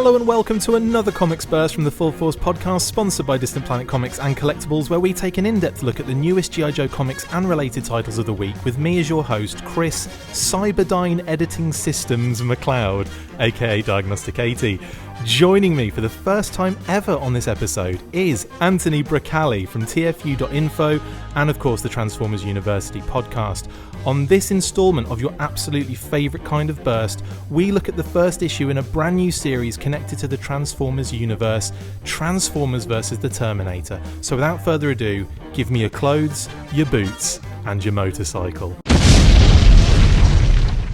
Hello and welcome to another Comics Burst from the Full Force podcast, sponsored by Distant Planet Comics and Collectibles, where we take an in-depth look at the newest G.I. Joe comics and related titles of the week, with me as your host, Chris Cyberdyne Editing Systems McLeod, aka Diagnostic 80. Joining me for the first time ever on this episode is Anthony Bracali from TFU.INFO and, of course, the Transformers University podcast. On this instalment of your absolutely favourite kind of burst, we look at the first issue in a brand new series connected to the Transformers universe, Transformers vs. the Terminator. So without further ado, give me your clothes, your boots, and your motorcycle.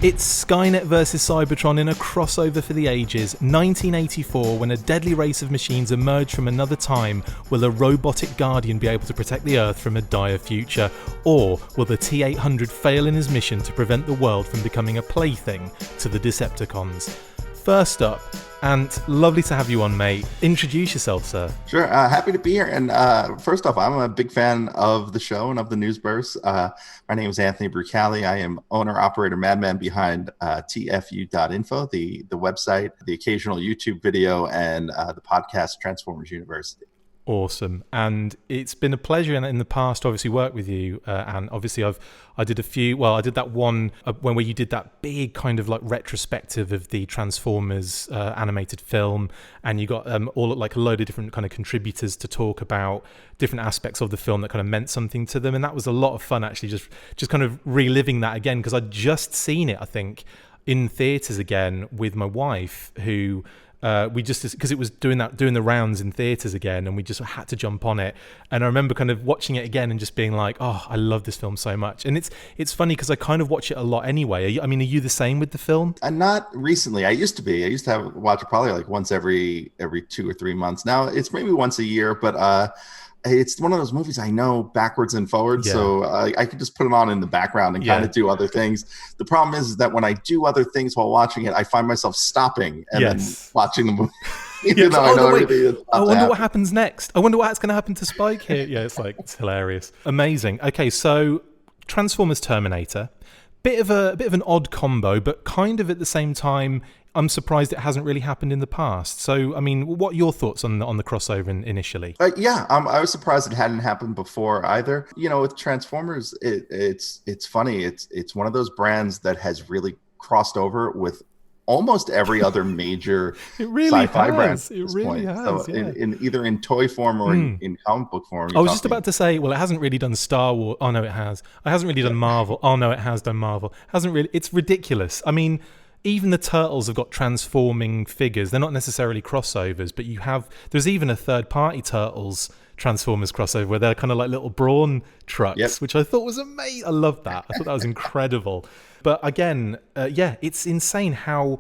It's Skynet vs Cybertron in a crossover for the ages. 1984, when a deadly race of machines emerge from another time, will a robotic guardian be able to protect the Earth from a dire future? Or will the T-800 fail in his mission to prevent the world from becoming a plaything to the Decepticons? First up, Ant, lovely to have you on, mate. Introduce yourself, sir. Sure, happy to be here. And first off, I'm a big fan of the show and of the news burst. My name is Anthony Bracali. I am owner-operator madman behind TFU.INFO, the website, the occasional YouTube video, and the podcast Transformers University. Awesome. And it's been a pleasure in the past to obviously work with you, and obviously I did that one when you did that big kind of like retrospective of the Transformers animated film, and you got all like a load of different kind of contributors to talk about different aspects of the film that kind of meant something to them, and that was a lot of fun actually, just kind of reliving that again, because I'd just seen it, I think, in theaters again with my wife, who we just, because it was doing the rounds in theaters again, and we just had to jump on it. And I remember kind of watching it again and just being like, oh, I love this film so much. And it's funny because I kind of watch it a lot anyway. Are you the same with the film? Not recently. I used to watch it probably like once every 2 or 3 months. Now it's maybe once a year, but it's one of those movies I know backwards and forwards, yeah. So I could just put it on in the background and kind of do other things. The problem is that when I do other things while watching it, I find myself stopping and then watching the movie. Even though I know everything is I wonder what happens next. I wonder what's going to happen to Spike here. Yeah, it's hilarious. Amazing. Okay, so Transformers Terminator. Bit of an odd combo, but kind of at the same time, I'm surprised it hasn't really happened in the past. So, I mean, what are your thoughts on the crossover initially? I was surprised it hadn't happened before either. You know, with Transformers, it's funny. It's one of those brands that has really crossed over with almost every other major sci-fi brand. It really has. So in either in toy form or in comic book form. I was just about to say, well, it hasn't really done Star Wars. Oh no, it has. It hasn't really done Marvel. Oh no, it has done Marvel. Hasn't really. It's ridiculous. I mean, even the Turtles have got transforming figures. They're not necessarily crossovers, but there's even a third-party Turtles Transformers crossover where they're kind of like little brawn trucks, which I thought was amazing. I loved that. I thought that was incredible. But again, it's insane how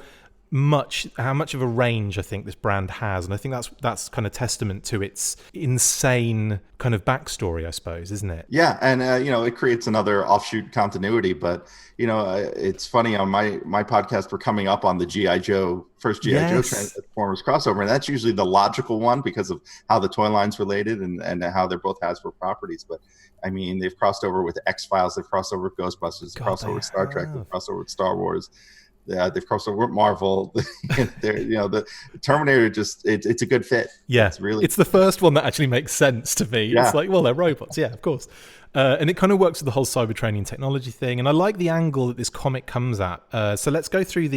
much of a range I think this brand has, and I think that's kind of testament to its insane kind of backstory, I suppose, isn't it? Yeah, and it creates another offshoot continuity. But it's funny, on my podcast, we're coming up on the first G.I. Joe Transformers crossover, and that's usually the logical one because of how the toy line's related and how they're both Hasbro properties. But I mean, they've crossed over with X-Files, they've crossed over with Ghostbusters, they've crossed over with Star Trek, they've crossed over with Star Wars. Yeah, they've crossed over with Marvel. The Terminator it's a good fit. Yeah, it's the first one that actually makes sense to me. Yeah. It's like, well, they're robots. Yeah, of course. And it kind of works with the whole Cybertronian technology thing. And I like the angle that this comic comes at. So let's go through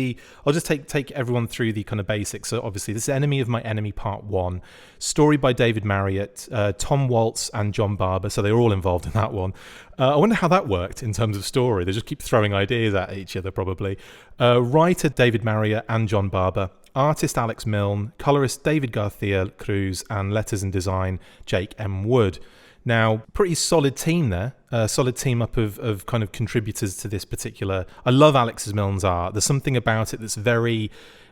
I'll just take everyone through the kind of basics. So obviously, this is Enemy of My Enemy Part 1. Story by David Marriott, Tom Waltz, and John Barber. So they're all involved in that one. I wonder how that worked in terms of story. They just keep throwing ideas at each other, probably. Writer David Marriott and John Barber. Artist Alex Milne. Colorist David Garcia Cruz. And letters and design Jake M. Wood. Now, pretty solid team there. Solid team up of kind of contributors to this particular. I love Alex Milne's art. There's something about it that's very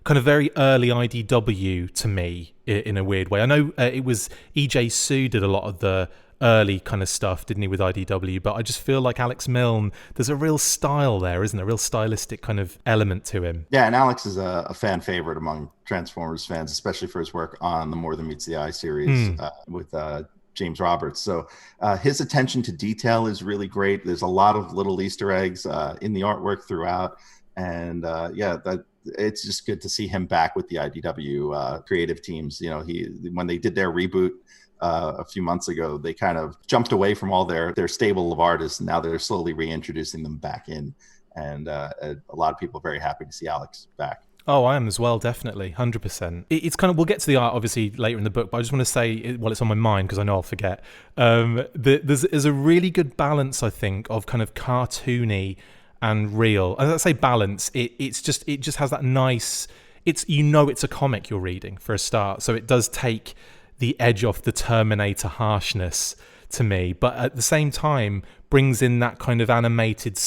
early IDW to me in a weird way. I know it was E.J. Sue did a lot of the early kind of stuff, didn't he, with IDW? But I just feel like Alex Milne, there's a real style there, isn't there? A real stylistic kind of element to him. Yeah, and Alex is a fan favorite among Transformers fans, especially for his work on the More Than Meets the Eye series with James Roberts. So his attention to detail is really great. There's a lot of little Easter eggs in the artwork throughout. And it's just good to see him back with the IDW creative teams. When they did their reboot a few months ago, they kind of jumped away from all their stable of artists, and now they're slowly reintroducing them back in. And a lot of people are very happy to see Alex back. Oh, I am as well, definitely, 100%. It's kind of, we'll get to the art obviously later in the book, but I just want to say, while it's on my mind, because I know I'll forget, there's a really good balance, I think, of kind of cartoony and real. And I say balance, it just has that nice, it's a comic you're reading for a start, so it does take the edge off the Terminator harshness to me, but at the same time brings in that kind of animated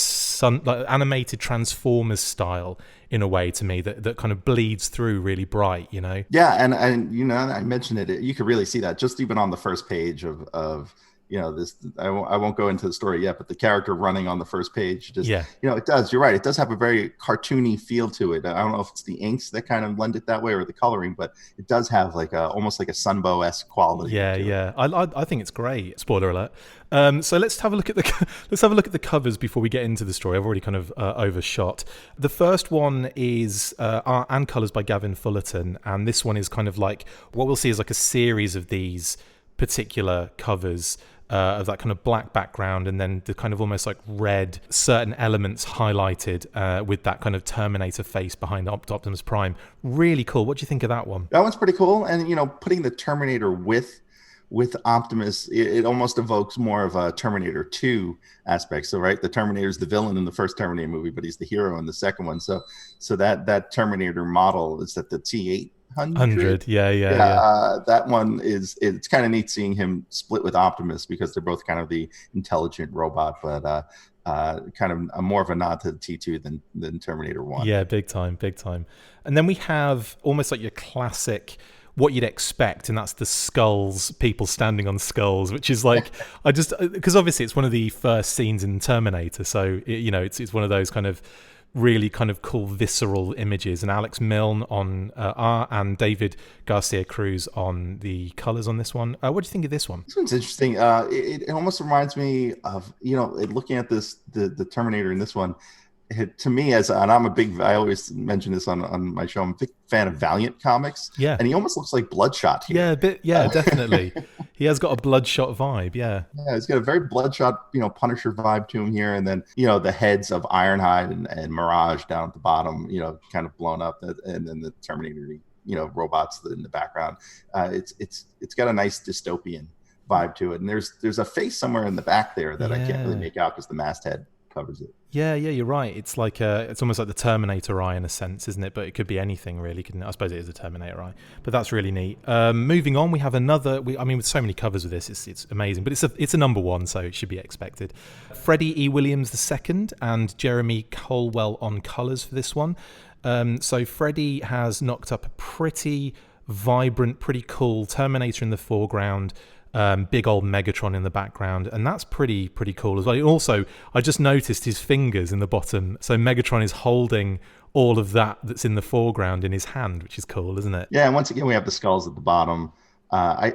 Transformers style in a way to me that kind of bleeds through really bright, Yeah, and I mentioned it. You could really see that just even on the first page of this. I won't go into the story yet, but the character running on the first page, it does. You're right. It does have a very cartoony feel to it. I don't know if it's the inks that kind of lend it that way or the coloring, but it does have almost like a Sunbow-esque quality. Yeah. I think it's great. Spoiler alert. So let's have a look at the covers before we get into the story. I've already kind of overshot. The first one is art and colors by Gavin Fullerton, and this one is kind of like what we'll see is like a series of these particular covers. Of that kind of black background, and then the kind of almost like red certain elements highlighted with that kind of Terminator face behind Optimus Prime. Really cool. What do you think of that one? That one's pretty cool. And putting the Terminator with Optimus, it almost evokes more of a Terminator 2 aspect. So right, the Terminator's the villain in the first Terminator movie, but he's the hero in the second one. So that Terminator model is that the T800. Yeah. That one it's kind of neat seeing him split with Optimus, because they're both kind of the intelligent robot, but kind of more of a nod to the T2 than Terminator 1. Yeah, big time. And then we have almost like your classic what you'd expect, and that's the skulls, people standing on skulls, which is like because obviously it's one of the first scenes in Terminator, so it's one of those kind of really kind of cool visceral images. And Alex Milne on art and David Garcia Cruz on the colors on this one. What do you think of this one? This one's interesting. It almost reminds me of looking at the Terminator in this one. To me, and I always mention this on my show, I'm a big fan of Valiant comics. Yeah. And he almost looks like Bloodshot here. Yeah, a bit. Yeah, definitely. He has got a Bloodshot vibe. Yeah. Yeah, he's got a very Bloodshot, Punisher vibe to him here. And then, the heads of Ironhide and Mirage down at the bottom, kind of blown up. And then the Terminator, robots in the background. It's got a nice dystopian vibe to it. And there's a face somewhere in the back there that I can't really make out because the masthead covers it. Yeah, you're right. It's like it's almost like the Terminator eye in a sense, isn't it? But it could be anything really, couldn't it? I suppose it is a Terminator eye, but that's really neat. Moving on, we have another. With so many covers with this, it's amazing. But it's a number one, so it should be expected. Freddie E. Williams II and Jeremy Colwell on colors for this one. So Freddie has knocked up a pretty vibrant, pretty cool Terminator in the foreground. Big old Megatron in the background, and that's pretty cool as well. And also, I just noticed his fingers in the bottom, so Megatron is holding all of that's in the foreground in his hand, which is cool, isn't it? Yeah, and once again we have the skulls at the bottom.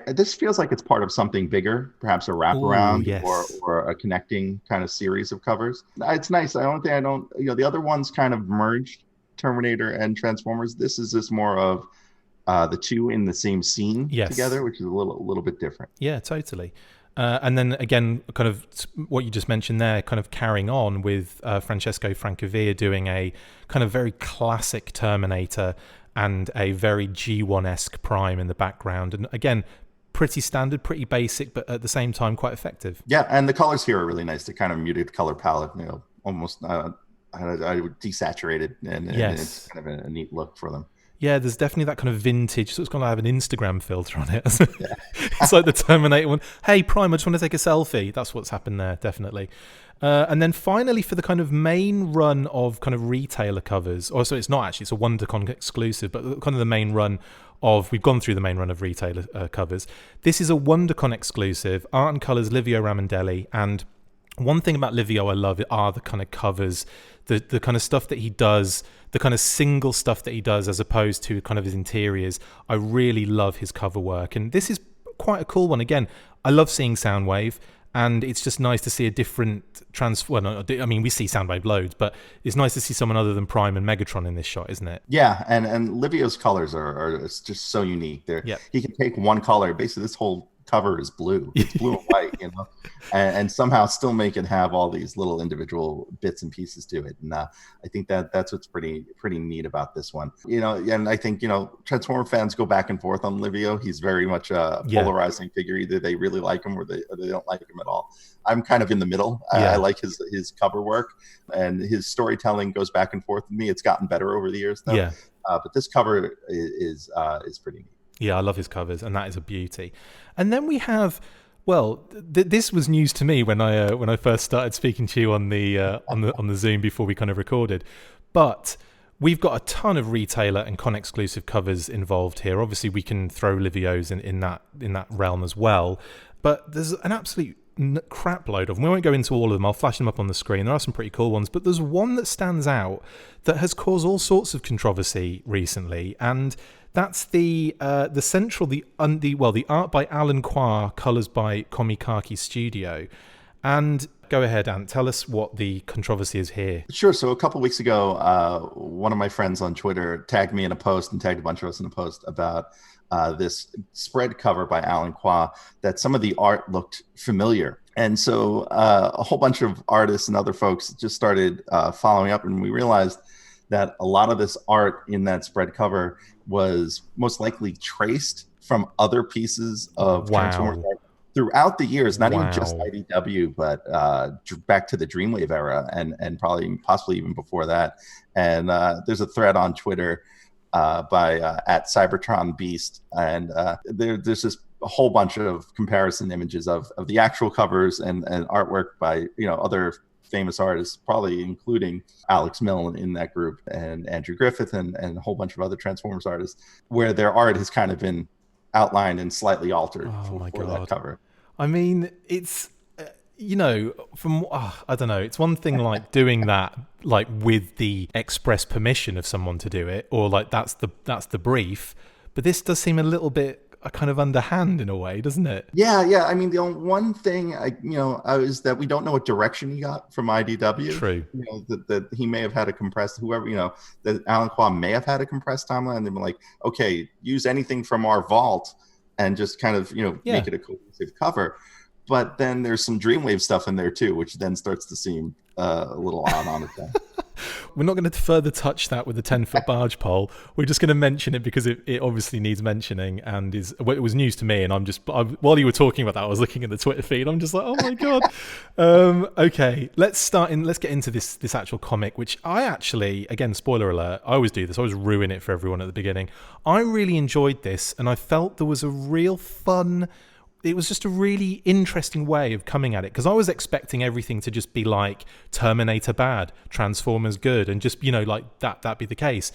This feels like it's part of something bigger, perhaps a wraparound. Yes. or a connecting kind of series of covers. It's nice. The only thing the other ones kind of merged Terminator and Transformers. This is just more of the two in the same scene together, which is a little bit different. Yeah, totally. And then again, kind of what you just mentioned there, kind of carrying on with Francesco Francavilla doing a kind of very classic Terminator and a very G1-esque Prime in the background. And again, pretty standard, pretty basic, but at the same time quite effective. Yeah, and the colors here are really nice. The kind of muted color palette, almost I would desaturated, and it's kind of a neat look for them. Yeah, there's definitely that kind of vintage, so it's going to have an Instagram filter on it. It's like the Terminator one. Hey, Prime, I just want to take a selfie. That's what's happened there, definitely. And then finally, for the kind of main run of kind of retailer covers, or so it's not actually, it's a WonderCon exclusive, but kind of the main run we've gone through the main run of retailer covers. This is a WonderCon exclusive, art and colors, Livio Ramondelli, and one thing about Livio I love are the kind of covers, the kind of stuff that he does, the kind of single stuff that he does as opposed to kind of his interiors. I really love his cover work. And this is quite a cool one. Again, I love seeing Soundwave. And it's just nice to see a different we see Soundwave loads, but it's nice to see someone other than Prime and Megatron in this shot, isn't it? Yeah, and Livio's colors are just so unique. He can take one color. Basically, this whole cover is blue. It's blue and white, and somehow still make it have all these little individual bits and pieces to it. And I think that's what's pretty neat about this one. And I think Transformer fans go back and forth on Livio. He's very much a polarizing figure. Either they really like him or they don't like him at all. I'm kind of in the middle. I like his cover work, and his storytelling goes back and forth with me. It's gotten better over the years, though. Yeah. But this cover is pretty neat. Yeah, I love his covers, and that is a beauty. And then we have, this was news to me when I first started speaking to you on the Zoom before we kind of recorded. But we've got a ton of retailer and con exclusive covers involved here. Obviously, we can throw Livios in that realm as well. But there's an absolute crap load of them. We won't go into all of them. I'll flash them up on the screen. There are some pretty cool ones, but there's one that stands out that has caused all sorts of controversy recently, and that's the art by Alan Quah, colors by Komikaki Studio. And go ahead, Ant, tell us what the controversy is here. Sure. So a couple of weeks ago, one of my friends on Twitter tagged me in a post and tagged a bunch of us in a post about this spread cover by Alan Quah, that some of the art looked familiar. And so a whole bunch of artists and other folks just started following up, and we realized that a lot of this art in that spread cover was most likely traced from other pieces of Transformers art throughout the years, not even just IDW, but back to the Dreamwave era and possibly even before that. And there's a thread on Twitter by at Cybertron Beast, and there's just a whole bunch of comparison images of the actual covers and artwork by other famous artists, probably including Alex Milne in that group, and Andrew Griffith and a whole bunch of other Transformers artists, where their art has kind of been outlined and slightly altered for that cover. I mean, it's I don't know, it's one thing like doing that like with the express permission of someone to do it, or like that's the brief, but this does seem a little bit kind of underhand in a way, doesn't it? Yeah. I mean, the only one thing is that we don't know what direction he got from IDW. True. That he may have had a compressed, that Alan Quah may have had a compressed timeline, and they've been like, okay, use anything from our vault and just kind of make it a cohesive cover. But then there's some Dreamwave stuff in there too, which then starts to seem a little odd on its own. We're not going to further touch that with the 10-foot barge pole. We're just going to mention it because it obviously needs mentioning, and it was news to me. And while you were talking about that, I was looking at the Twitter feed. I'm just like, oh my god. Okay, let's get into this actual comic, which I actually, again, spoiler alert, I always do this. I always ruin it for everyone at the beginning. I really enjoyed this, and I felt there was a real fun. It was just a really interesting way of coming at it, because I was expecting everything to just be like Terminator bad, Transformers good, and just, like that be the case.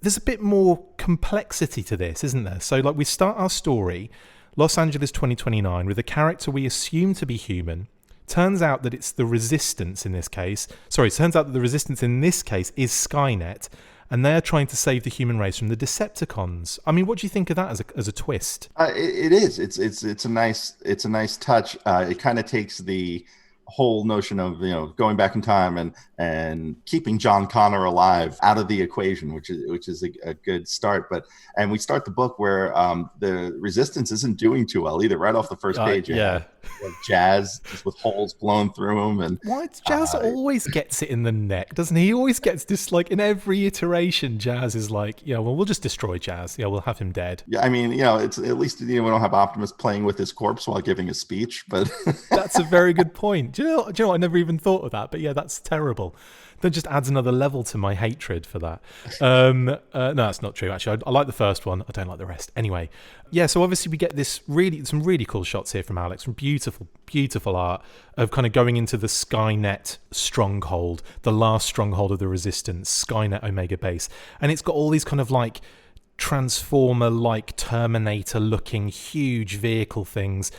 There's a bit more complexity to this, isn't there? So like we start our story, Los Angeles 2029, with a character we assume to be human. Turns out that it's the Resistance in this case. Turns out that the Resistance in this case is Skynet, and they're trying to save the human race from the Decepticons. I mean, what do you think of that as a twist? It is. It's a nice touch. It kind of takes the whole notion of going back in time and keeping John Connor alive out of the equation, which is a good start. And we start the book where the Resistance isn't doing too well either. Right off the first page, like Jazz just with holes blown through him, and why Jazz always gets it in the neck, doesn't he? He always gets this, like in every iteration. Jazz is like, we'll just destroy Jazz. We'll have him dead. Yeah, I mean, it's at least we don't have Optimus playing with his corpse while giving a speech, but that's a very good point. Do you know? I never even thought of that, but yeah, that's terrible. That just adds another level to my hatred for that. No, that's not true, actually. I like the first one. I don't like the rest. Anyway, yeah, so obviously we get some really cool shots here from Alex, from beautiful, beautiful art of kind of going into the Skynet stronghold, the last stronghold of the Resistance, Skynet Omega Base. And it's got all these kind of like Transformer-like Terminator-looking huge vehicle things.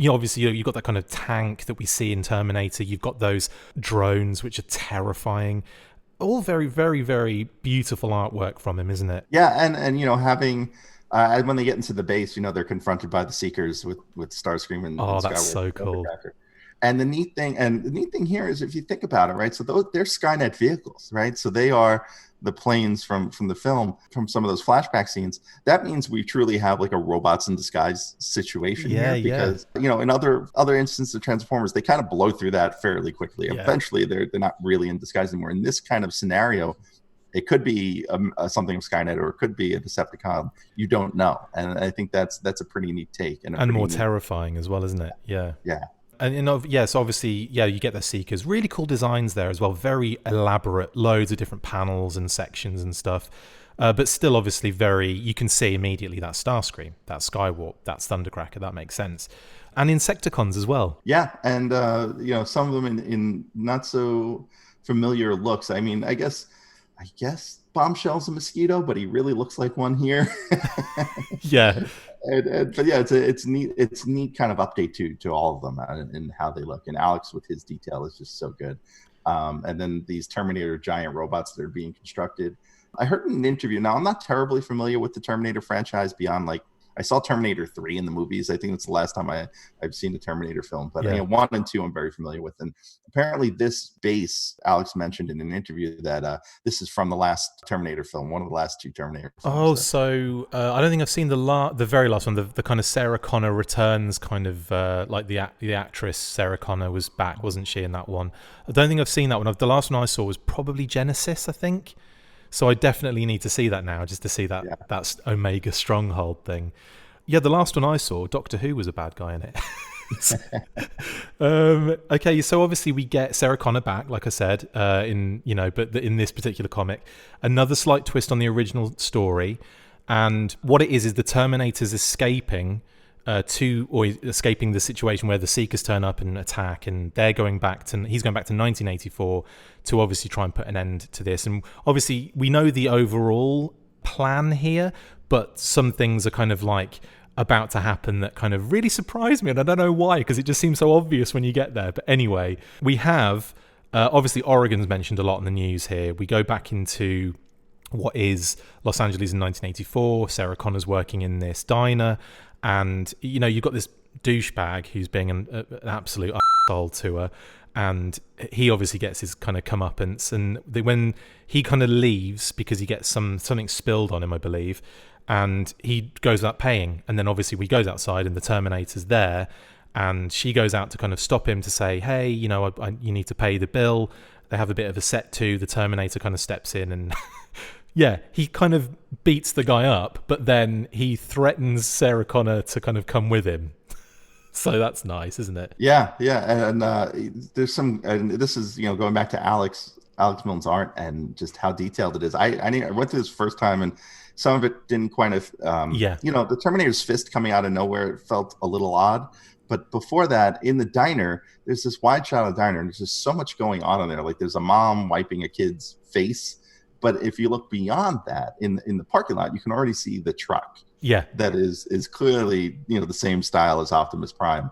Obviously, you've got that kind of tank that we see in Terminator. You've got those drones, which are terrifying. All very, very, very beautiful artwork from him, isn't it? Yeah, and having when they get into the base, they're confronted by the Seekers with Starscream and that's so cool. And the neat thing here is, if you think about it, right? So they're Skynet vehicles, right? So they are the planes from the film, from some of those flashback scenes. That means we truly have like a robots in disguise situation here, because in other instances of Transformers, they kind of blow through that fairly quickly. Eventually, they're not really in disguise anymore. In this kind of scenario, it could be something of Skynet, or it could be a Decepticon. You don't know, and I think that's a pretty neat take, and more terrifying as well, isn't it? Yeah. And so obviously, you get the Seekers. Really cool designs there as well. Very elaborate, loads of different panels and sections and stuff. But still, obviously, you can see immediately that Starscream, that Skywarp, that Thundercracker. That makes sense. And Insecticons as well. Yeah, and some of them in not so familiar looks. I mean, I guess Bombshell's a mosquito, but he really looks like one here. Yeah. But yeah, it's neat. It's neat kind of update to all of them and how they look. And Alex with his detail is just so good. And then these Terminator giant robots that are being constructed. I heard in an interview. Now, I'm not terribly familiar with the Terminator franchise beyond I saw Terminator 3 in the movies. I think that's the last time I've seen a Terminator film. But 1 and 2 I'm very familiar with. And apparently this base, Alex mentioned in an interview that this is from the last Terminator film, one of the last 2 Terminator films. So I don't think I've seen the very last one, the kind of Sarah Connor returns kind of, like the actress Sarah Connor was back, wasn't she, in that one? I don't think I've seen that one. The last one I saw was probably Genesis, I think. So I definitely need to see that now, just to see that Omega Stronghold thing. Yeah, the last one I saw, Doctor Who was a bad guy in it. Okay, so obviously we get Sarah Connor back, like I said, but in this particular comic, another slight twist on the original story, and what it is the Terminator's escaping escaping the situation where the Seekers turn up and attack, and he's going back to 1984 to obviously try and put an end to this. And obviously we know the overall plan here, but some things are kind of like about to happen that kind of really surprised me, and I don't know why, because it just seems so obvious when you get there. But anyway, we have obviously Oregon's mentioned a lot in the news here. We go back into what is Los Angeles in 1984. Sarah Connor's working in this diner, and you've got this douchebag who's being an absolute asshole to her, and he obviously gets his kind of comeuppance. And when he kind of leaves because he gets something spilled on him, I believe, and he goes out paying, and then obviously we goes outside and the Terminator's there, and she goes out to kind of stop him to say, hey, you need to pay the bill. They have a bit of a set to. The Terminator kind of steps in and he kind of beats the guy up, but then he threatens Sarah Connor to kind of come with him. So that's nice, isn't it? Yeah. And there's some, and this is, going back to Alex Milne's art and just how detailed it is. I went through this first time, and some of it didn't quite have, the Terminator's fist coming out of nowhere felt a little odd. But before that, in the diner, there's this wide shot of the diner, and there's just so much going on in there. Like there's a mom wiping a kid's face. But if you look beyond that, in the parking lot, you can already see the truck. Yeah, that is clearly the same style as Optimus Prime,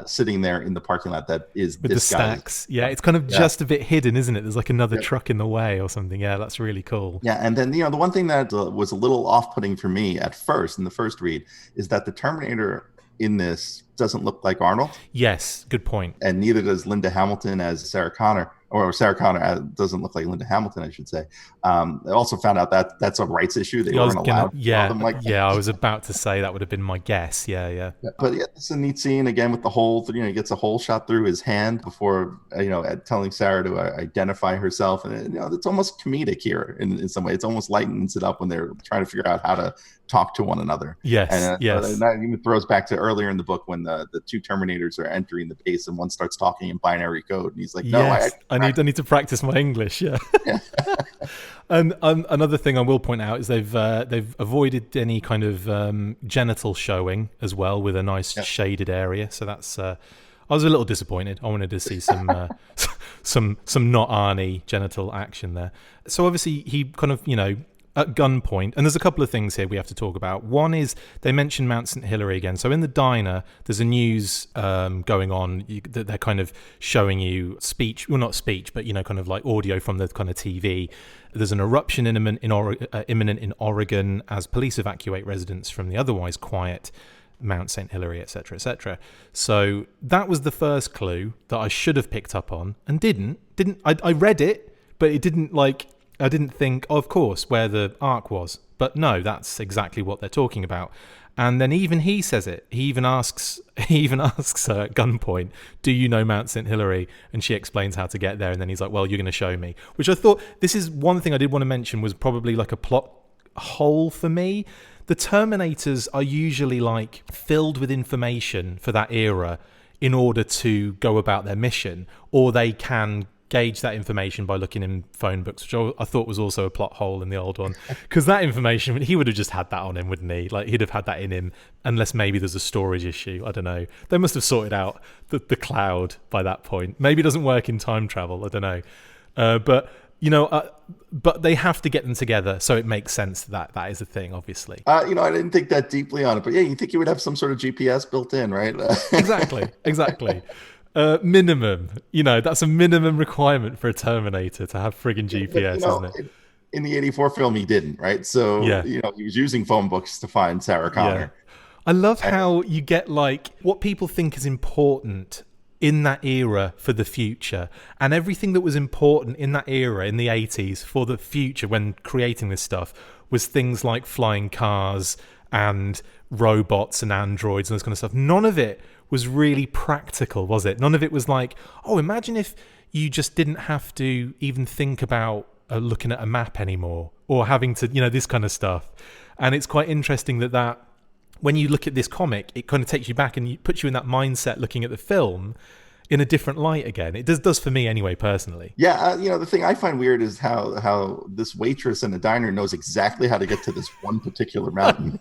sitting there in the parking lot. That is with the stacks. Yeah, it's kind of just a bit hidden, isn't it? There's like another truck in the way or something. Yeah, that's really cool. Yeah, and then the one thing that was a little off-putting for me at first in the first read is that the Terminator in this doesn't look like Arnold. Yes, good point. And neither does Linda Hamilton as Sarah Connor. Or Sarah Connor doesn't look like Linda Hamilton, I should say. I also found out that that's a rights issue. They weren't allowed to call them like that. Yeah, I was about to say that would have been my guess. Yeah. But it's a neat scene again with the hole. He gets a hole shot through his hand before telling Sarah to identify herself, and it's almost comedic here in some way. It's almost lightens it up when they're trying to figure out how to talk to one another. Yes. And that even throws back to earlier in the book when the 2 Terminators are entering the base, and one starts talking in binary code, and he's like, "No, I need to practice my English." Yeah. And another thing I will point out is they've avoided any kind of genital showing as well, with a nice shaded area. So that's I was a little disappointed. I wanted to see some not Arnie genital action there. So obviously he kind of at gunpoint, and there's a couple of things here we have to talk about. One is they mention Mount St. Hilary again. So in the diner, there's a news going on that they're kind of showing you speech, well, not speech, but kind of like audio from the kind of TV. There's an eruption imminent in Oregon as police evacuate residents from the otherwise quiet Mount St. Hilary, etc., etc. So that was the first clue that I should have picked up on and didn't. I read it, but it didn't like, I didn't think, of course, where the ark was. But no, that's exactly what they're talking about. And then even he says it. He even asks her at gunpoint, "Do you know Mount St. Hilary?" And she explains how to get there. And then he's like, "Well, you're going to show me." Which I thought, this is one thing I did want to mention, was probably like a plot hole for me. The Terminators are usually like filled with information for that era in order to go about their mission, or they can gauge that information by looking in phone books, which I thought was also a plot hole in the old one, because that information, he would have just had that on him, wouldn't he? Like, he'd have had that in him, unless maybe there's a storage issue. I don't know. They must have sorted out the cloud by that point. Maybe it doesn't work in time travel. I don't know. But they have to get them together, so it makes sense that is a thing, obviously. I didn't think that deeply on it, but yeah, you think you would have some sort of GPS built in, right? Exactly. Minimum, that's a minimum requirement for a Terminator to have friggin' GPS, isn't it? In the '84 film, he didn't, right? So, he was using phone books to find Sarah Connor. Yeah. I love how you get like what people think is important in that era for the future, and everything that was important in that era in the 80s for the future when creating this stuff was things like flying cars and robots and androids and this kind of stuff. None of it was really practical, was it? None of it was like, oh, imagine if you just didn't have to even think about looking at a map anymore, or having to, this kind of stuff. And it's quite interesting that when you look at this comic, it kind of takes you back and puts you in that mindset looking at the film in a different light again. It does for me anyway, personally. Yeah, the thing I find weird is how this waitress in a diner knows exactly how to get to this one particular mountain.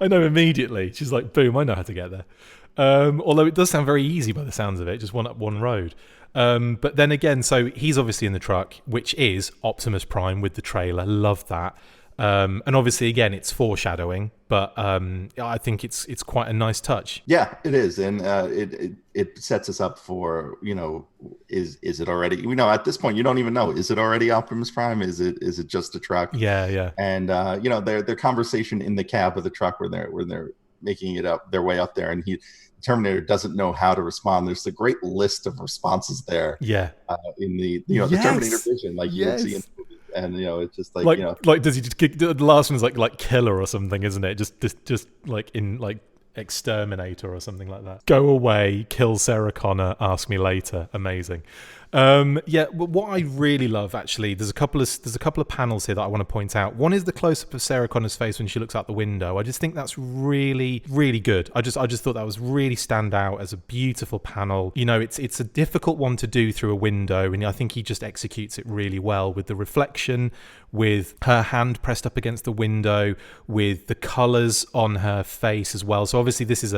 I know immediately. She's like, boom, I know how to get there. Although it does sound very easy by the sounds of it, just one up one road. But then again, so he's obviously in the truck, which is Optimus Prime with the trailer. Love that. And obviously, again, it's foreshadowing, but I think it's quite a nice touch. Yeah, it is, and it sets us up for is it already? At this point you don't even know, is it already Optimus Prime? Is it just a truck? Yeah. And their conversation in the cab of the truck where they're making it up their way up there, and the Terminator doesn't know how to respond. There's a great list of responses there. Yeah, in the the Terminator vision, like you would see in movies. And it's just like does he just kick? The last one's like killer or something, isn't it? Just like in like Exterminator or something like that. Go away, kill Sarah Connor, ask me later. Amazing. What I really love, actually, there's a couple of panels here that I want to point out. One is the close-up of Sarah Connor's face when she looks out the window. I just think that's really, really good. I just thought that was really stand out as a beautiful panel. It's a difficult one to do through a window, and I think he just executes it really well with the reflection, with her hand pressed up against the window, with the colors on her face as well. So obviously this is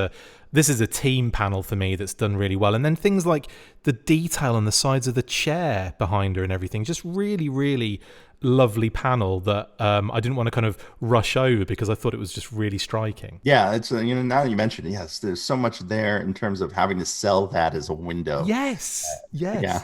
a team panel for me that's done really well. And then things like the detail on the sides of the chair behind her and everything, just really, really lovely panel that I didn't want to kind of rush over because I thought it was just really striking. Yeah, it's now that you mentioned it, yes, there's so much there in terms of having to sell that as a window. Yes. Yeah.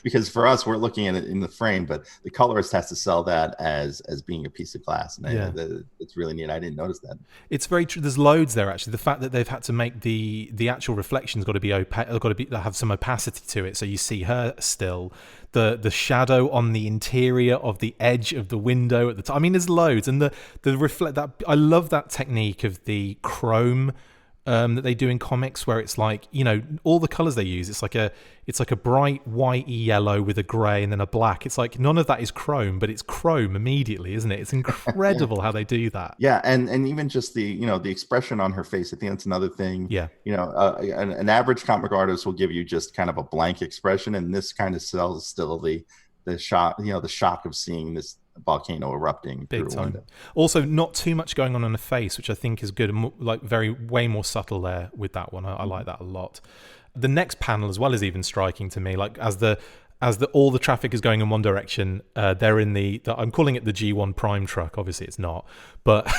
Because for us, we're looking at it in the frame, but the colorist has to sell that as being a piece of glass, and it's really neat. I didn't notice that. It's very true. There's loads there, actually. The fact that they've had to make the actual reflections got to be have some opacity to it, so you see her still. The shadow on the interior of the edge of the window at the top. I mean, there's loads, and the reflect that. I love that technique of the chrome. That they do in comics, where it's like all the colors they use. It's like a bright white yellow with a gray and then a black. It's like none of that is chrome, but it's chrome immediately, isn't it? It's incredible how they do that. Yeah, and even just the the expression on her face. I think that's another thing. Yeah, an average comic artist will give you just kind of a blank expression, and this kind of sells still the shock. The shock of seeing this volcano erupting big time. Also, not too much going on her face, which I think is good, and like way more subtle there with that one. I like that a lot. The next panel as well is even striking to me. Like as all the traffic is going in one direction, they're in the I'm calling it the G1 Prime truck. Obviously, it's not, but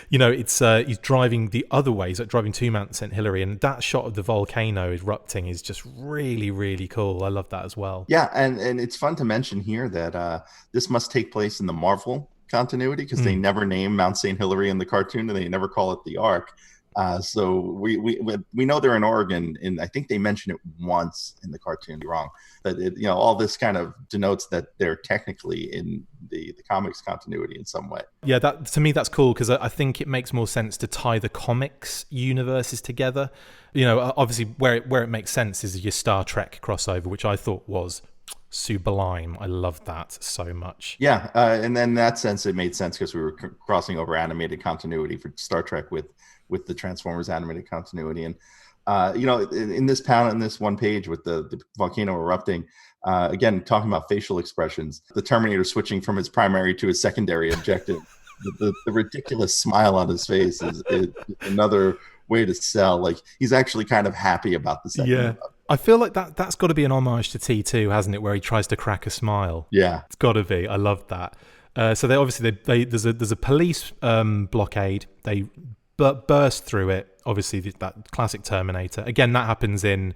it's he's driving the other way. He's like driving to Mount St. Hilary, and that shot of the volcano erupting is just really, really cool. I love that as well. Yeah, and it's fun to mention here that this must take place in the Marvel continuity because they never name Mount St. Hilary in the cartoon and they never call it the Ark. So we know they're in Oregon, and I think they mention it once in the cartoon. Wrong, but all this kind of denotes that they're technically in the comics continuity in some way. Yeah, that to me that's cool because I think it makes more sense to tie the comics universes together. Obviously where it makes sense is your Star Trek crossover, which I thought was sublime. I loved that so much. Yeah, and then in that sense it made sense because we were crossing over animated continuity for Star Trek with the Transformers animated continuity. And in this panel, in this one page with the volcano erupting, again talking about facial expressions, the Terminator switching from his primary to his secondary objective, the ridiculous smile on his face is another way to sell like he's actually kind of happy about the second. Yeah, I feel like that's got to be an homage to T2, hasn't it, where he tries to crack a smile. Yeah, it's got to be. I love that. So they obviously there's a police blockade. They burst through it. Obviously that classic Terminator. Again, that happens in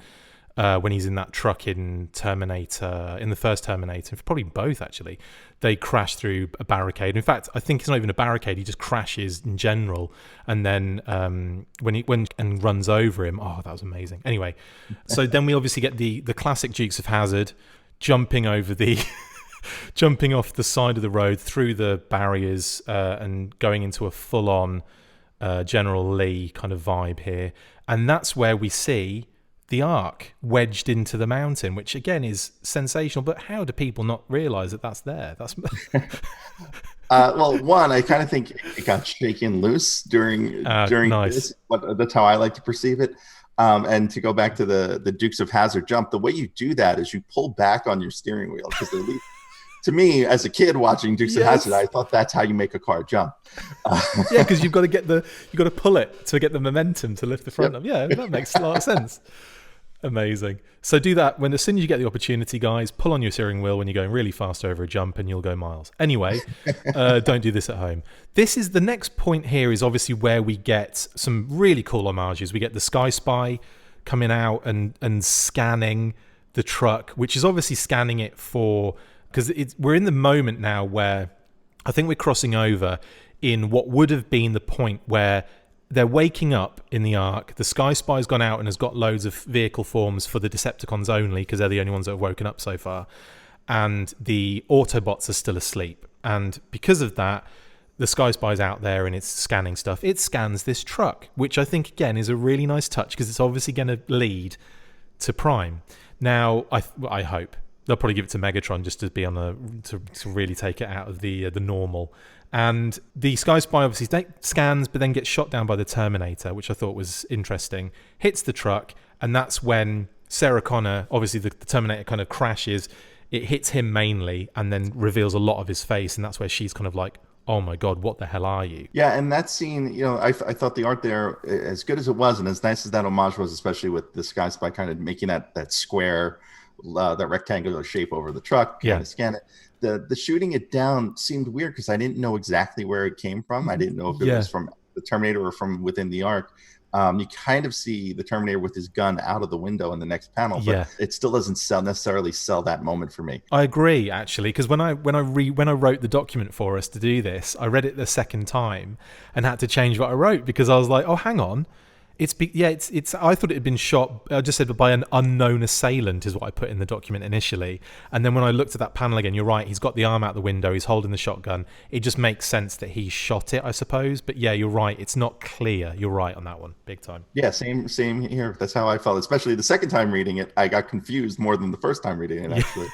when he's in that truck in Terminator, in the first Terminator, probably both actually. They crash through a barricade. In fact, I think it's not even a barricade. He just crashes in general, and then when runs over him. Oh, that was amazing. Anyway, so then we obviously get the classic Dukes of Hazzard jumping over jumping off the side of the road through the barriers and going into a full-on General Lee kind of vibe here. And that's where we see the Ark wedged into the mountain, which again is sensational. But how do people not realize that that's there? That's well, one, I kind of think it got shaken loose during nice. This. That's how I like to perceive it. And to go back to the Dukes of Hazzard jump, the way you do that is you pull back on your steering wheel, because at least to me, as a kid watching Dukes of Hazzard, I thought that's how you make a car jump. Yeah, because you've got to pull it to get the momentum to lift the front up. Yeah, that makes a lot of sense. Amazing. So do that as soon as you get the opportunity, guys. Pull on your steering wheel when you're going really fast over a jump, and you'll go miles. Anyway, don't do this at home. This is the next point here. Is obviously where we get some really cool homages. We get the Sky Spy coming out and scanning the truck, which is obviously scanning it for, because we're in the moment now where I think we're crossing over in what would have been the point where they're waking up in the Ark. The Sky Spy's gone out and has got loads of vehicle forms for the Decepticons only, because they're the only ones that have woken up so far. And the Autobots are still asleep. And because of that, the Sky Spy's out there and it's scanning stuff. It scans this truck, which I think, again, is a really nice touch, because it's obviously going to lead to Prime. Now, I hope they'll probably give it to Megatron just to be to really take it out of the normal. And the Sky Spy obviously scans, but then gets shot down by the Terminator, which I thought was interesting. Hits the truck, and that's when Sarah Connor, obviously the Terminator kind of crashes. It hits him mainly, and then reveals a lot of his face, and that's where she's kind of like, oh my God, what the hell are you? Yeah, and that scene, I thought the art there, as good as it was, and as nice as that homage was, especially with the Sky Spy kind of making that square, that rectangular shape over the truck, kind of scan it. The shooting it down seemed weird because I didn't know exactly where it came from. I didn't know if it was from the Terminator or from within the Ark. You kind of see the Terminator with his gun out of the window in the next panel, but it still doesn't necessarily sell that moment for me. I agree, actually, because when I wrote the document for us to do this, I read it the second time and had to change what I wrote, because I was like, oh, hang on. I thought it had been shot, I just said by an unknown assailant is what I put in the document initially. And then when I looked at that panel again, you're right, he's got the arm out the window, he's holding the shotgun. It just makes sense that he shot it, I suppose. But yeah, you're right, it's not clear. You're right on that one, big time. Yeah, same here. That's how I felt, especially the second time reading it. I got confused more than the first time reading it, actually.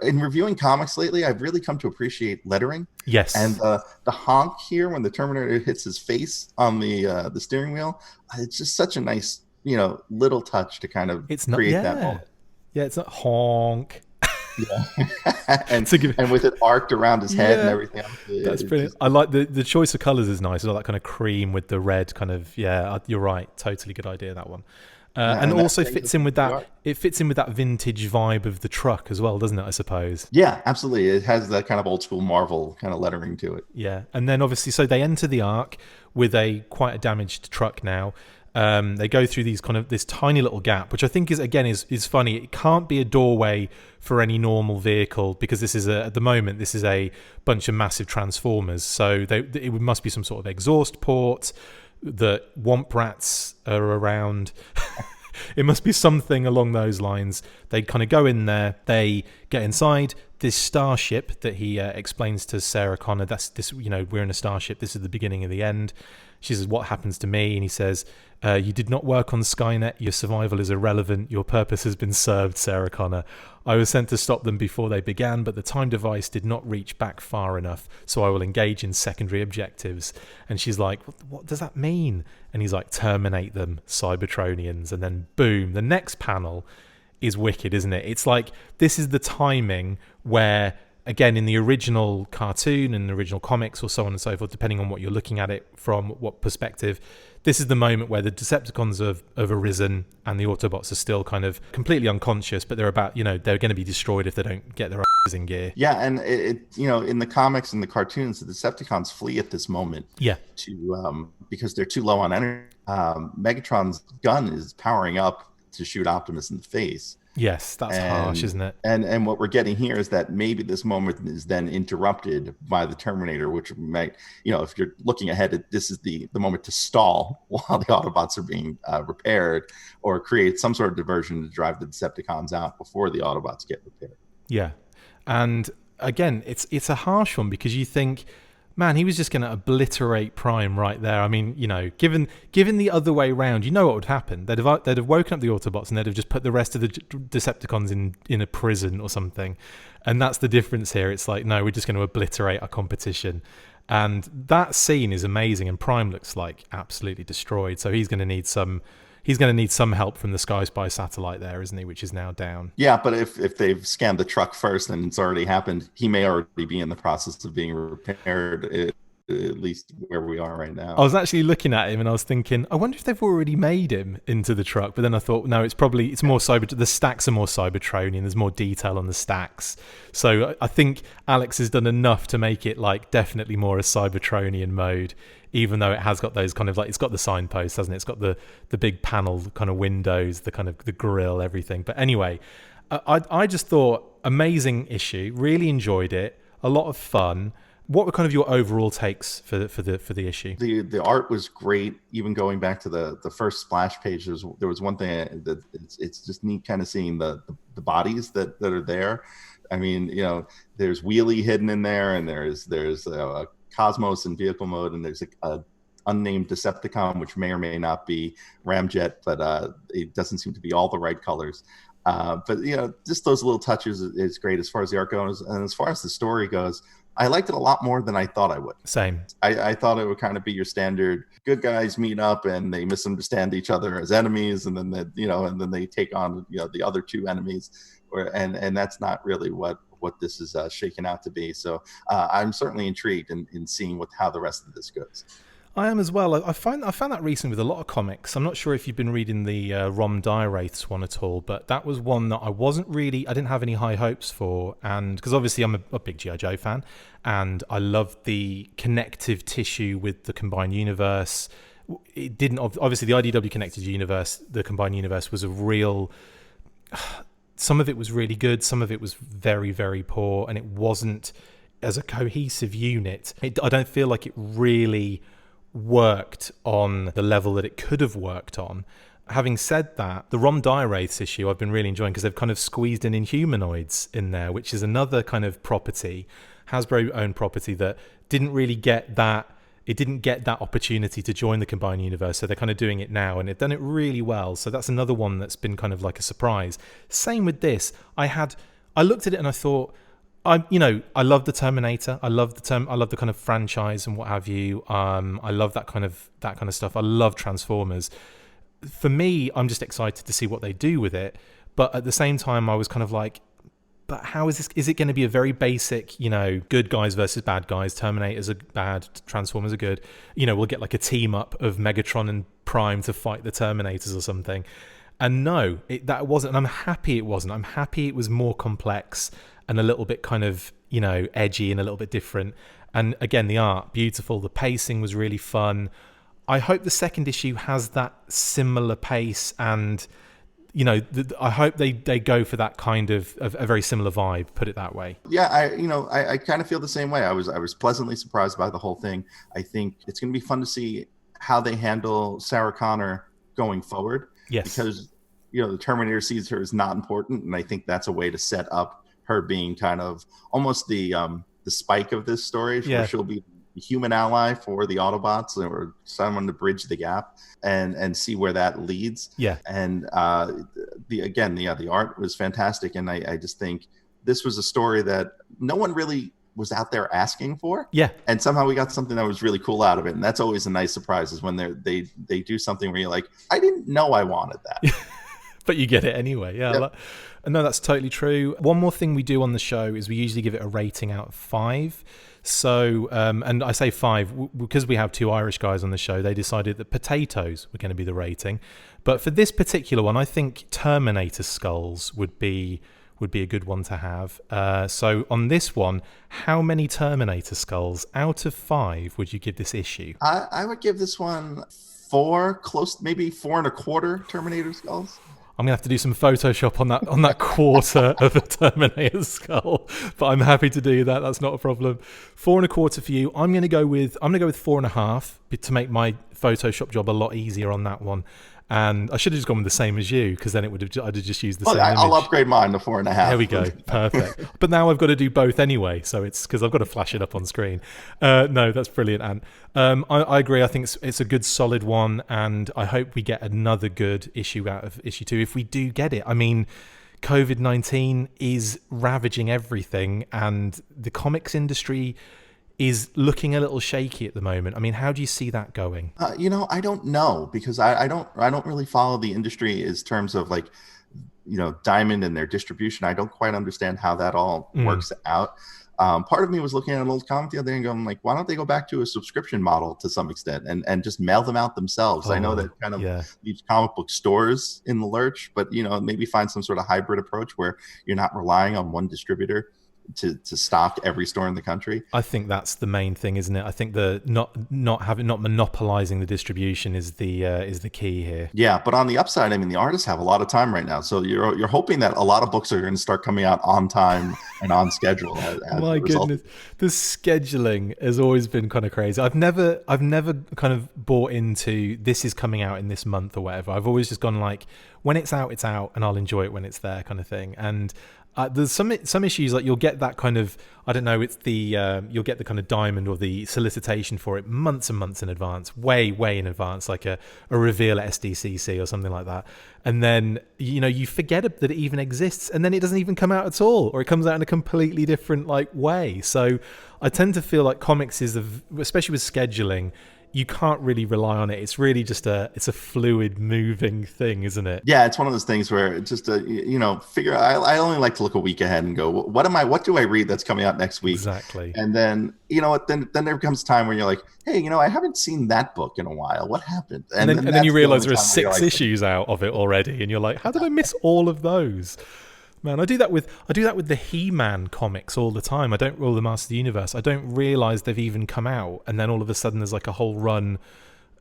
In reviewing comics lately, I've really come to appreciate lettering. Yes. And the honk here when the Terminator hits his face on the steering wheel, it's just such a nice, little touch to kind of create that moment. Yeah, it's not honk. Yeah. and with it arced around his head and everything else. That's brilliant. I like the choice of colours is nice. All that kind of cream with the red kind of, you're right. Totally good idea, that one. And also fits in with that. It fits in with that vintage vibe of the truck as well, doesn't it? I suppose. Yeah, absolutely. It has that kind of old school Marvel kind of lettering to it. Yeah, and then obviously, so they enter the Ark with quite a damaged truck now. They go through this tiny little gap, which I think is funny. It can't be a doorway for any normal vehicle, because at the moment this is a bunch of massive transformers. So it must be some sort of exhaust port that Womp Rats are around. It must be something along those lines. They kind of go in there, they get inside this starship that he explains to Sarah Connor. We're in a starship. This is the beginning of the end. She says, what happens to me? And he says, you did not work on Skynet. Your survival is irrelevant. Your purpose has been served, Sarah Connor. I was sent to stop them before they began, but the time device did not reach back far enough, so I will engage in secondary objectives. And she's like, what does that mean? And he's like, terminate them, Cybertronians. And then boom, the next panel is wicked, isn't it? It's like, this is the timing where, again, in the original cartoon and the original comics, or so on and so forth, depending on what you're looking at it from, what perspective, this is the moment where the Decepticons have arisen and the Autobots are still kind of completely unconscious, but they're going to be destroyed if they don't get their asses in gear. Yeah, and in the comics and the cartoons, the Decepticons flee at this moment. Yeah. Because they're too low on energy. Megatron's gun is powering up to shoot Optimus in the face. Yes, that's harsh, isn't it? And what we're getting here is that maybe this moment is then interrupted by the Terminator, which might, if you're looking ahead, this is the moment to stall while the Autobots are being repaired, or create some sort of diversion to drive the Decepticons out before the Autobots get repaired. Yeah. And again, it's a harsh one, because you think, man, he was just going to obliterate Prime right there. I mean, given the other way around, what would happen? They'd have woken up the Autobots and they'd have just put the rest of the Decepticons in a prison or something. And that's the difference here. It's like, no, we're just going to obliterate our competition. And that scene is amazing. And Prime looks like absolutely destroyed. So he's going to need some help from the Sky Spy satellite there, isn't he? Which is now down. Yeah, but if they've scanned the truck first and it's already happened, he may already be in the process of being repaired, at least where we are right now. I was actually looking at him and I was thinking, I wonder if they've already made him into the truck. But then I thought, no, it's more the stacks are more Cybertronian. There's more detail on the stacks. So I think Alex has done enough to make it like definitely more a Cybertronian mode, even though it has got those kind of it's got the signposts, hasn't it? It's got the big panel kind of windows, the kind of the grille, everything. But anyway, I just thought amazing issue, really enjoyed it, a lot of fun. What were kind of your overall takes for the issue? The art was great. Even going back to the first splash page, there was one thing that it's just neat kind of seeing the bodies that are there. I mean, there's Wheelie hidden in there, and there's Cosmos in vehicle mode, and there's a unnamed Decepticon, which may or may not be Ramjet, but it doesn't seem to be all the right colors. But just those little touches is great as far as the art goes, and as far as the story goes, I liked it a lot more than I thought I would. Same. I thought it would kind of be your standard good guys meet up and they misunderstand each other as enemies, and then they take on the other two enemies, and that's not really what this is shaken out to be. So I'm certainly intrigued in seeing how the rest of this goes. I am as well. I found that recently with a lot of comics. I'm not sure if you've been reading the Rom Diawraiths one at all, but that was one that I didn't have any high hopes for, and because obviously I'm a big G.I. Joe fan, and I loved the connective tissue with the Combined Universe. It didn't, obviously the IDW Connected Universe, the Combined Universe was a real, some of it was really good, some of it was very, very poor, and it wasn't as a cohesive unit. I don't feel like it really worked on the level that it could have worked on. Having said that, the Rom Diawraiths issue I've been really enjoying, because they've kind of squeezed in Inhumanoids in there, which is another kind of property, Hasbro owned property, that didn't really get that. It didn't get that opportunity to join the Combined Universe, so they're kind of doing it now, and they've done it really well. So that's another one that's been kind of like a surprise. Same with this. I looked at it and I thought, I love the Terminator. I love the kind of franchise and what have you. I love that kind of stuff. I love Transformers. For me, I'm just excited to see what they do with it. But at the same time, I was kind of like, but how is this? Is it going to be a very basic, good guys versus bad guys? Terminators are bad, Transformers are good. We'll get like a team up of Megatron and Prime to fight the Terminators or something. And no, that wasn't. And I'm happy it wasn't. I'm happy it was more complex and a little bit kind of, edgy and a little bit different. And again, the art, beautiful. The pacing was really fun. I hope the second issue has that similar pace, and I hope they go for that kind of a very similar vibe, put it that way. Yeah, I kind of feel the same way. I was pleasantly surprised by the whole thing. I think it's going to be fun to see how they handle Sarah Connor going forward. Yes. Because, the Terminator sees her as not important, and I think that's a way to set up her being kind of almost the spike of this story, where she'll be a human ally for the Autobots, or someone to bridge the gap and see where that leads. Yeah. And the art was fantastic, and I just think this was a story that no one really was out there asking for. Yeah. And somehow we got something that was really cool out of it, and that's always a nice surprise, is when they do something where you're like, I didn't know I wanted that. But you get it anyway. Yeah. Yep. No, that's totally true. One more thing we do on the show is we usually give it a rating out of 5. So, and I say 5 because we have 2 Irish guys on the show. They decided that potatoes were going to be the rating. But for this particular one, I think Terminator skulls would be a good one to have. So on this one, how many Terminator skulls out of 5 would you give this issue? I would give this one 4, maybe 4.25 Terminator skulls. I'm gonna have to do some Photoshop on that quarter of a Terminator skull, but I'm happy to do that. That's not a problem. 4.25 for you. I'm gonna go with 4.5 to make my Photoshop job a lot easier on that one. And I should have just gone with the same as you, because then I'd have just used the same image. I'll upgrade mine to 4.5. There we go. Perfect. But now I've got to do both anyway, so it's because I've got to flash it up on screen. No, that's brilliant, Ant. I agree. I think it's a good, solid one, and I hope we get another good issue out of issue 2 if we do get it. I mean, COVID-19 is ravaging everything, and the comics industry is looking a little shaky at the moment. I mean, how do you see that going? I don't know, because I don't really follow the industry in terms of Diamond and their distribution. I don't quite understand how that all works out. Part of me was looking at an old comic the other day and going like, why don't they go back to a subscription model to some extent and just mail them out themselves? I know that kind of leaves comic book stores in the lurch, but maybe find some sort of hybrid approach where you're not relying on one distributor to stock every store in the country. I think that's the main thing, isn't it? I think the not monopolizing the distribution is the key here. Yeah, but on the upside, I mean, the artists have a lot of time right now, so you're hoping that a lot of books are going to start coming out on time and on schedule. My goodness, the scheduling has always been kind of crazy. I've never kind of bought into this is coming out in this month or whatever. I've always just gone like, when it's out, and I'll enjoy it when it's there, kind of thing. And there's some issues like you'll get that kind of, I don't know, it's the you'll get the kind of Diamond or the solicitation for it months and months in advance, way in advance, like a reveal at SDCC or something like that, and then you forget that it even exists, and then it doesn't even come out at all, or it comes out in a completely different way. So I tend to feel like comics is especially with scheduling, you can't really rely on it. It's really just it's a fluid moving thing, isn't it? Yeah, it's one of those things where it's just figure. I only like to look a week ahead and go, what do I read that's coming out next week? Exactly. And then then there comes time where you're like, hey, I haven't seen that book in a while. What happened? And then you realize there are 6 issues out of it already, and you're like, how did I miss all of those? Man, I do that with the He-Man comics all the time. I don't rule the Master of the Universe. I don't realize they've even come out, and then all of a sudden there's like a whole run,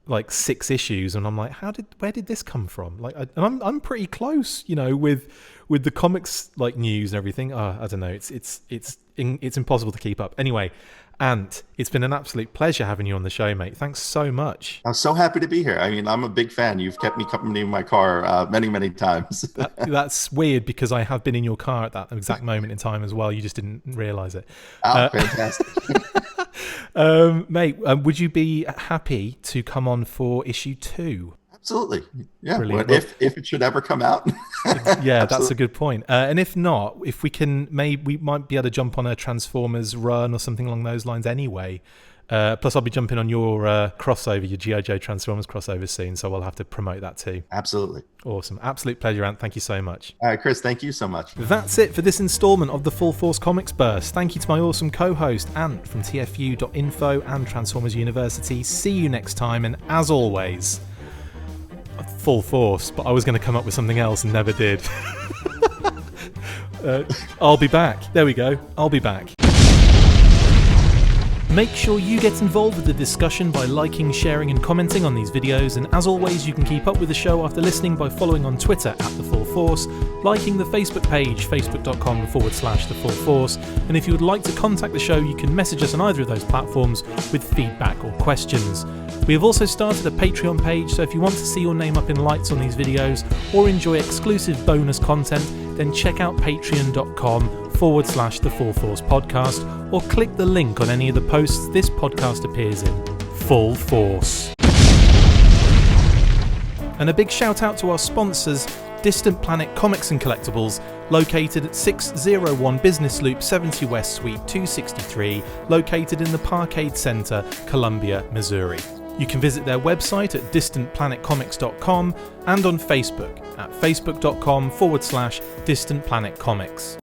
like 6 issues, and I'm like, where did this come from? Like, and I'm pretty close, with the comics like news and everything. I don't know. It's impossible to keep up. Anyway, Ant, it's been an absolute pleasure having you on the show, mate. Thanks so much. I'm so happy to be here. I mean, I'm a big fan. You've kept me company in my car many times. That's weird, because I have been in your car at that exact moment in time as well. You just didn't realize it. Oh, fantastic. Mate, would you be happy to come on for issue 2? Absolutely. Yeah. Brilliant. If it should ever come out. Yeah, that's a good point. And if not, if we can, maybe we might be able to jump on a Transformers run or something along those lines anyway. Plus, I'll be jumping on your crossover, your G.I. Joe Transformers crossover soon, so I'll have to promote that too. Absolutely. Awesome. Absolute pleasure, Ant. Thank you so much. All right, Chris, thank you so much. That's it for this installment of the Full Force Comics Burst. Thank you to my awesome co-host, Ant from TFU.INFO and Transformers University. See you next time, and as always, full force, but I was going to come up with something else and never did. I'll be back. There we go. I'll be back. Make sure you get involved with the discussion by liking, sharing and commenting on these videos, and as always you can keep up with the show after listening by following on Twitter @The Full Force, liking the Facebook page facebook.com/The Full Force, and if you would like to contact the show you can message us on either of those platforms with feedback or questions. We have also started a Patreon page, so if you want to see your name up in lights on these videos or enjoy exclusive bonus content, then check out patreon.com/The Full Force Podcast, or click the link on any of the posts this podcast appears in. Full Force. And a big shout out to our sponsors, Distant Planet Comics and Collectibles, located at 601 Business Loop 70 West Suite 263, located in the Parkade Center, Columbia, Missouri. You can visit their website at distantplanetcomics.com and on Facebook at facebook.com/Distant Planet Comics.